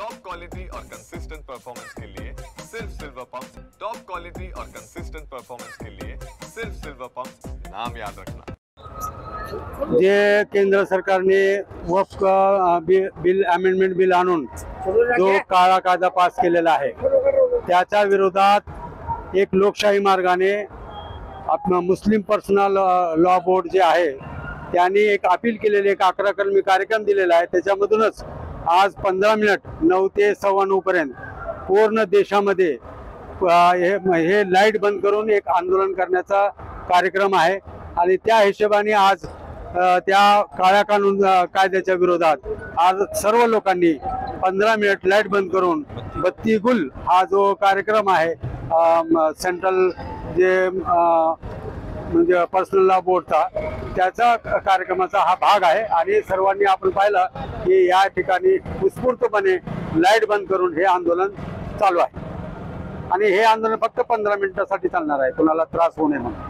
Top quality और consistent performance के लिए सिर्फ सिल्वर पंप। टॉप क्वालिटी और कंसिस्टेंट परफॉर्मेंस के लिए सिर्फ सिल्वर पंप, नाम याद रखना। जे केंद्र सरकारने वक्फ बिल अमेंडमेंट बिल आणून जो काळा कायदा पास केलेला आहे त्याच्या विरोधात एक लोकशाही मार्गाने मुस्लिम पर्सनल लॉ बोर्ड जे आहे त्यांनी एक अपील केलेली, एक 11 कलमी कार्यक्रम दिलेला आहे। त्याच्यामधूनच आज 15 मिनिट 9 ते 9:15 पर्यंत पूर्ण देशामध्ये हे लाईट बंद करून एक आंदोलन करण्याचा कार्यक्रम आहे आणि त्या हिशोबाने आज त्या काळ्या कायद्याच्या विरोधात आज सर्व लोकांनी 15 मिनिट लाईट बंद करून बत्ती गुल हा जो कार्यक्रम आहे सेंट्रल जे म्हणजे पर्सनल लॉ बोर्डचा त्याचा कार्यक्रमाचा हा भाग आहे आणि सर्वांनी आपण पाहिलं की या ठिकाणी उत्स्फूर्तपणे लाईट बंद करून हे आंदोलन चालू आहे आणि हे आंदोलन फक्त 15 मिनिटासाठी चालणार आहे, कोणाला त्रास होऊ नये म्हणून।